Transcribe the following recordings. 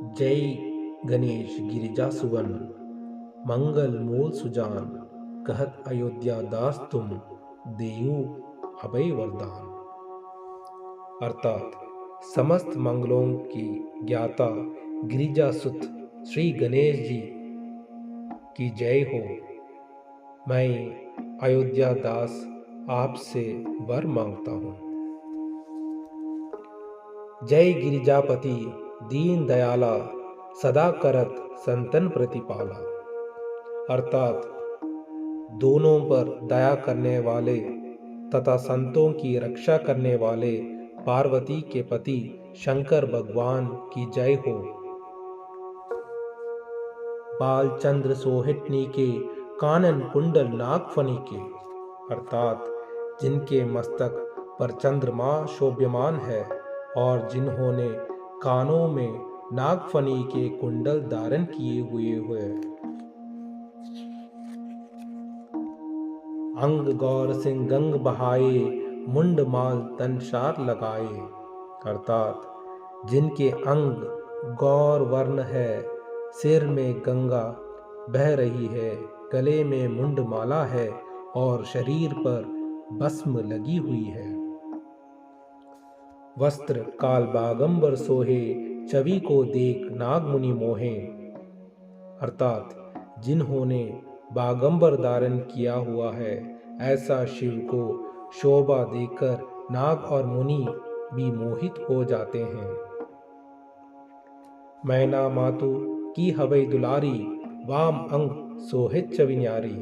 जय गणेश गिरिजा सुवन मंगल मूल सुजान कहत अयोध्या दास तुम देयु अभय वरदान। अर्थात समस्त मंगलों की ज्ञाता गिरिजा सुत श्री गणेश जी की जय हो। मैं अयोध्या दास आपसे वर मांगता हूँ। जय गिरिजापति दीन दयाला सदा करत संतन प्रतिपाला। अर्थात दोनों पर दया करने वाले तथा संतों की रक्षा करने वाले पार्वती के पति शंकर भगवान की जय हो। बालचंद्र सोहितनी के कानन कुंडल नागफनी के, अर्थात जिनके मस्तक पर चंद्रमा शोभ्यमान है और जिन्होंने कानों में नागफनी के कुंडल धारण किए हुए अंग गौर सिंह गंग बहाए मुंड माल तन शार लगाए। अर्थात जिनके अंग गौर वर्ण है, सिर में गंगा बह रही है, गले में मुंड माला है और शरीर पर भस्म लगी हुई है। वस्त्र काल बागंबर सोहे छवि को देख नागमुनि मोहे। अर्थात जिन्होंने बागंबर धारण किया हुआ है, ऐसा शिव को शोभा देकर नाग और मुनि भी मोहित हो जाते हैं। मैना मातु की हवै दुलारी वाम अंग सोहित छवि न्यारी।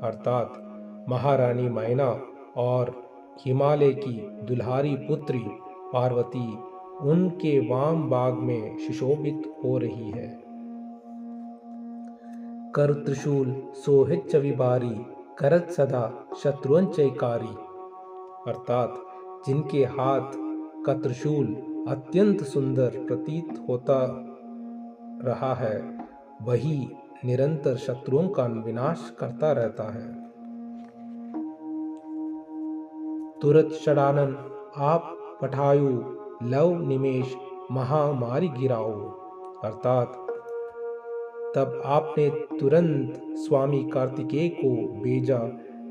अर्थात महारानी मैना और हिमालय की दुल्हारी पुत्री पार्वती उनके वाम बाग में सुशोभित हो रही है। कर त्रिशूल सोहित छवि बारी करत सदा शत्रुअन चैकारी। अर्थात जिनके हाथ का त्रिशूल अत्यंत सुंदर प्रतीत होता रहा है, वही निरंतर शत्रुओं का विनाश करता रहता है। तुरत षडानन आप पठायु लव निमेश महामारी गिराओ। अर्थात तब आपने तुरंत स्वामी कार्तिकेय को भेजा,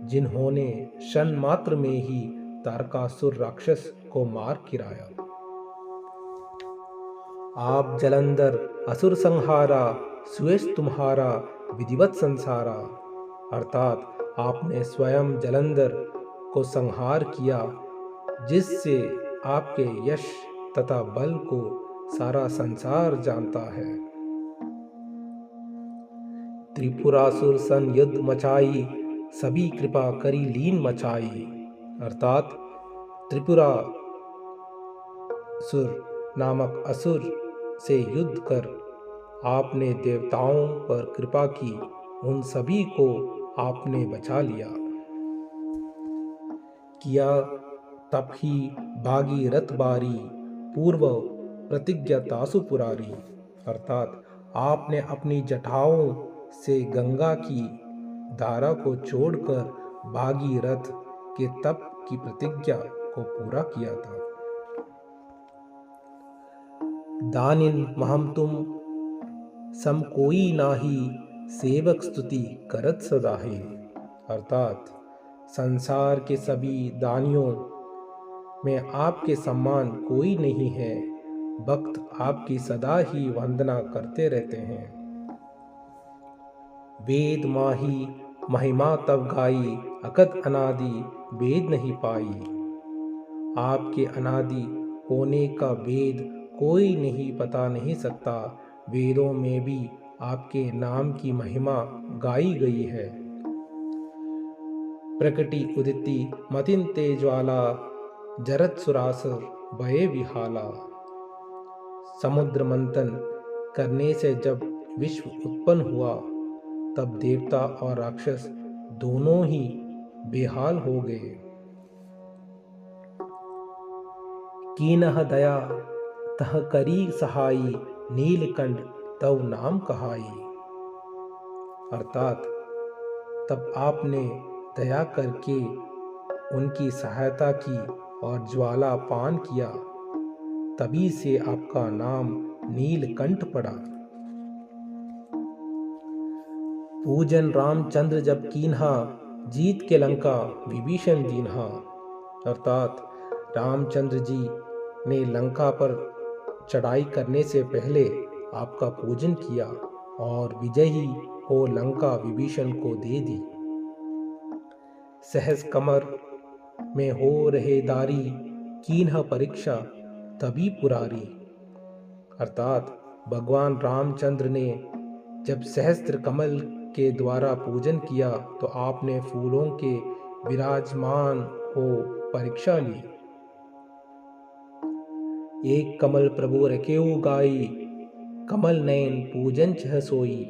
जिन्होंने क्षण मात्र में ही तारकासुर राक्षस को मार गिराया। आप जलंधर असुर संहारा सुयश तुम्हारा विधिवत संसारा। अर्थात आपने स्वयं जलंधर को संहार किया, जिससे आपके यश तथा बल को सारा संसार जानता है। त्रिपुरासुर सन युद्ध मचाई सभी कृपा करी लीन मचाई। अर्थात त्रिपुरा सुर नामक असुर से युद्ध कर आपने देवताओं पर कृपा की, उन सभी को आपने बचा लिया। किया तब ही भागीरथ बारी पूर्व प्रतिज्ञा तासु पुरारी। अर्थात आपने अपनी जटाओं से गंगा की धारा को छोड़कर भागीरथ के तप की प्रतिज्ञा को पूरा किया था। दानिन महम तुम सम कोई नाही सेवक स्तुति करत सदाहे। अर्थात संसार के सभी दानियों में आपके समान कोई नहीं है, भक्त आपकी सदा ही वंदना करते रहते हैं। वेद माही महिमा तब गाई अकत अनादि वेद नहीं पाई। आपके अनादि होने का वेद कोई नहीं बता नहीं सकता। वेदों में भी आपके नाम की महिमा गाई गई है। प्रकटी उदिति मतिन तेजवाला जरत सुरासुर भये विहाला। समुद्र मंथन करने से जब विश्व उत्पन्न हुआ, तब देवता और राक्षस दोनों ही बेहाल हो गए। कीनह दया तह करी सहाई नीलकंठ तव नाम कहाई। अर्थात तब आपने दया करके उनकी सहायता की और ज्वाला पान किया, तभी से आपका नाम नीलकंठ पड़ा। पूजन रामचंद्र जब कीन्हा, जीत के लंका विभीषण दीन्हा। अर्थात रामचंद्र जी ने लंका पर चढ़ाई करने से पहले आपका पूजन किया और विजयी हो लंका विभीषण को दे दी। सहज कमर में हो रहे दारी, कीन्ह परीक्षा तभी पुरारी। अर्थात भगवान रामचंद्र ने जब सहस्त्र कमल के द्वारा पूजन किया तो आपने फूलों के विराजमान हो परीक्षा ली। एक कमल प्रभु रखेऊ गाई, कमल नयन पूजन छह सोई।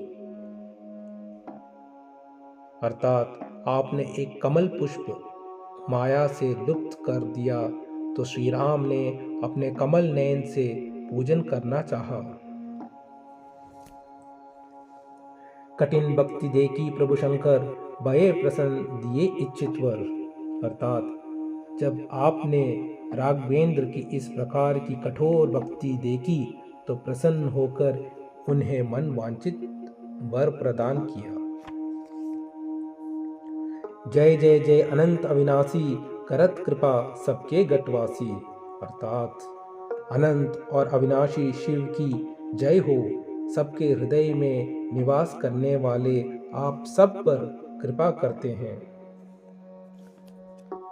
अर्थात आपने एक कमल पुष्प माया से लुप्त कर दिया तो श्री राम ने अपने कमल नयन से पूजन करना चाहा। कठिन भक्ति देखी प्रभु शंकर, भये प्रसन्न दिए इच्छित वर। अर्थात जब आपने राघवेंद्र की इस प्रकार की कठोर भक्ति देखी तो प्रसन्न होकर उन्हें मन वांछित वर प्रदान किया। जय जय जय अनंत अविनाशी, करत कृपा सबके गटवासी। अर्थात अनंत और अविनाशी शिव की जय हो। सबके हृदय में निवास करने वाले आप सब पर कृपा करते हैं।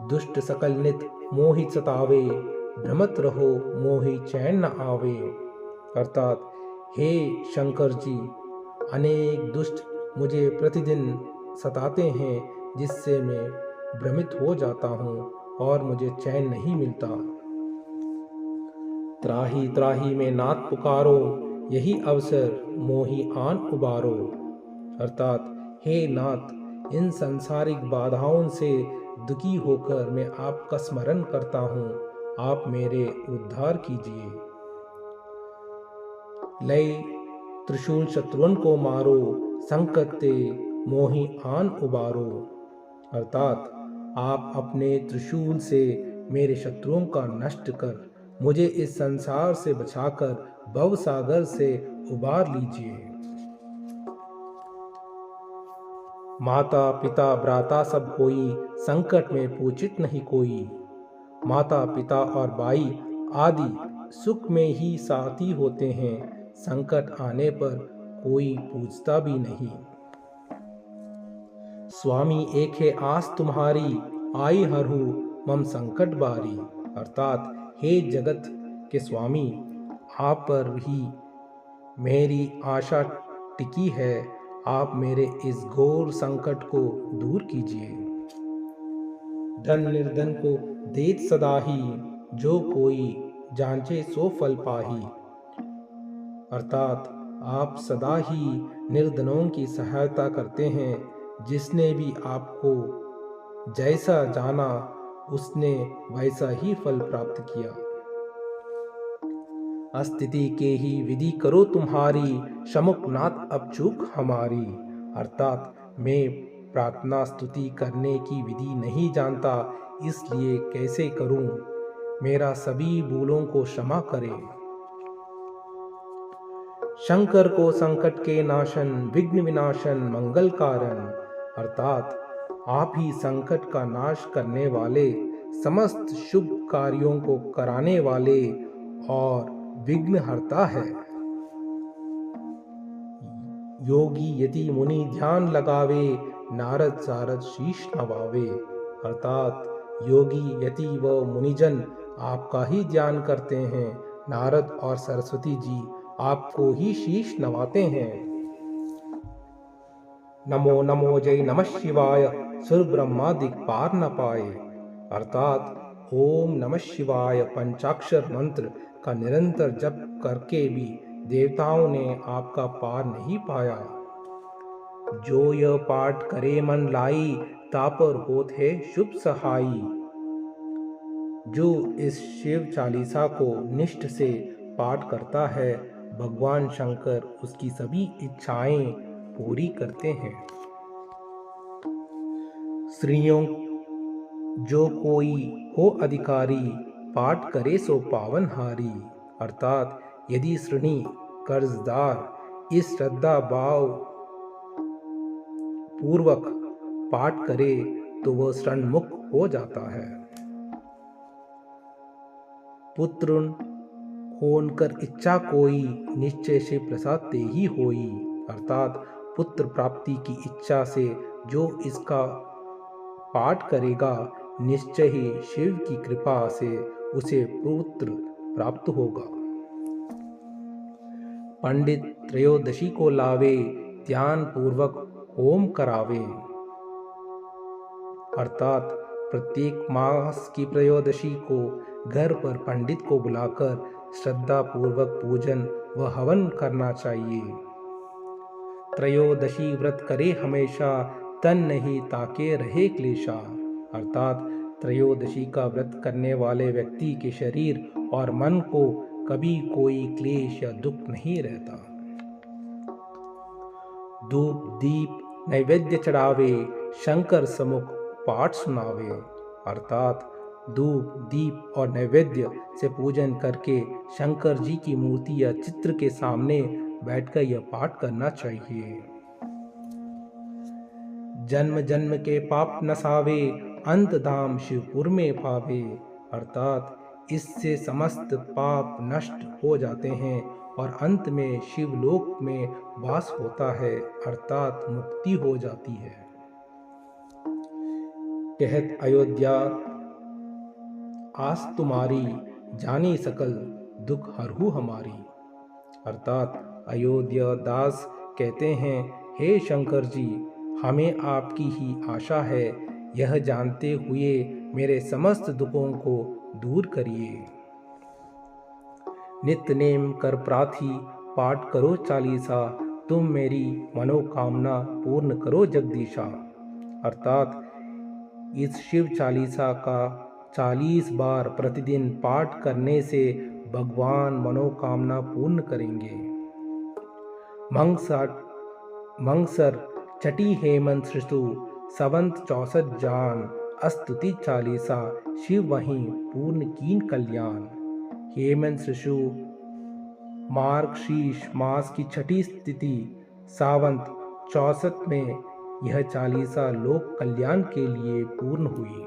दुष्ट सकल नित मोहि सतावे, भ्रमत रहो मोहि चैन न आवे। अर्थात हे शंकर जी, अनेक दुष्ट मुझे प्रतिदिन सताते हैं जिससे मैं भ्रमित हो जाता हूँ और मुझे चैन नहीं मिलता। त्राही त्राही में नाथ पुकारो, यही अवसर मोहि आन उबारो। अर्थात हे नाथ, इन सांसारिक बाधाओं से दुखी होकर मैं आपका स्मरण करता हूँ, आप मेरे उद्धार कीजिए। लय त्रिशूल शत्रुन को मारो, संकट ते मोहि आन उबारो। अर्थात आप अपने त्रिशूल से मेरे शत्रुओं का नष्ट कर मुझे इस संसार से बचाकर भव सागर से उबार लीजिए। माता पिता भ्राता सब होई, संकट में पूछित नहीं कोई। माता पिता और भाई आदि सुख में ही साथी होते हैं, संकट आने पर कोई पूछता भी नहीं। स्वामी एक है आस तुम्हारी, आई हरहु मम संकट बारी। अर्थात हे जगत के स्वामी, आप पर ही मेरी आशा टिकी है, आप मेरे इस घोर संकट को दूर कीजिए। धन निर्धन को देत सदाही, जो कोई जांचे सो फल पाही। अर्थात आप सदा ही निर्धनों की सहायता करते हैं, जिसने भी आपको जैसा जाना उसने वैसा ही फल प्राप्त किया। अस्तिति के ही विधि करो तुम्हारी, शमुक नाथ अब चूक हमारी। अर्थात मैं प्रार्थना स्तुति करने की विधि नहीं जानता, इसलिए कैसे करूं, मेरा सभी भूलों को क्षमा करें। शंकर को संकट के नाशन, विघ्न विनाशन मंगल कारण। अर्थात आप ही संकट का नाश करने वाले, समस्त शुभ कार्यों को कराने वाले और विघ्नहर्ता है। योगी यति मुनि ध्यान लगावे, नारद सारद शीश नवावे। अर्थात योगी यति व मुनिजन आपका ही ध्यान करते हैं, नारद और सरस्वती जी आपको ही शीश नवाते हैं। नमो नमो जय नमः शिवाय, सुर ब्रह्मा दिक्पार न पाए। अर्थात ओम नमः शिवाय पंचाक्षर मंत्र का निरंतर जप करके भी देवताओं ने आपका पार नहीं पाया। जो यह पाठ करे मन लाई, तापर होत है शुभ सहाई। जो इस शिव चालीसा को निष्ठ से पाठ करता है, भगवान शंकर उसकी सभी इच्छाएं पूरी करते हैं। स्त्रियों जो कोई हो अधिकारी, पाठ करे सो पावनहारी। अर्थात यदि ऋणी कर्जदार इस श्रद्धा भाव पूर्वक पाठ करे तो वह ऋण मुक्त हो जाता है। पुत्र होनकर इच्छा कोई, निश्चय से प्रसाद ते ही होई। अर्थात पुत्र प्राप्ति की इच्छा से जो इसका पाठ करेगा, निश्चय ही शिव की कृपा से उसे पुत्र प्राप्त होगा। पंडित त्रयोदशी को लावे, ध्यान पूर्वक होम करावे। अर्थात प्रत्येक मास की त्रयोदशी को घर पर पंडित को बुलाकर श्रद्धा पूर्वक पूजन व हवन करना चाहिए। त्रयोदशी व्रत करे हमेशा, तन नहीं ताके रहे क्लेशा। अर्थात त्रयोदशी का व्रत करने वाले व्यक्ति के शरीर और मन को कभी कोई क्लेश या दुख नहीं रहता। धूप दीप नैवेद्य चढ़ावे, शंकर सम्मुख पाठ सुनावे। अर्थात धूप दीप और नैवेद्य से पूजन करके शंकर जी की मूर्ति या चित्र के सामने बैठकर यह पाठ करना चाहिए। जन्म जन्म के पाप नसावे, अंत धाम शिवपुर में पावे। अर्थात इससे समस्त पाप नष्ट हो जाते हैं और अंत में शिवलोक में वास होता है, अर्थात मुक्ति हो जाती है। कहत अयोध्या आस तुम्हारी, जानी सकल दुख हरहु हमारी। अर्थात अयोध्या दास कहते हैं, हे शंकर जी, हमें आपकी ही आशा है, यह जानते हुए मेरे समस्त दुखों को दूर करिए। नित्य नेम कर प्रार्थी, पाठ करो चालीसा, तुम मेरी मनोकामना पूर्ण करो जगदीशा। अर्थात इस शिव चालीसा का 40 बार प्रतिदिन पाठ करने से भगवान मनोकामना पूर्ण करेंगे। मंगसर छठी हेमंत ऋतु, सवंत 64 जान, अस्तुति चालीसा, शिव वहीं पूर्ण कीन कल्याण। हेमंत ऋतु मार्गशीर्ष मास की छठी तिथि सावंत 64 में यह चालीसा लोक कल्याण के लिए पूर्ण हुई।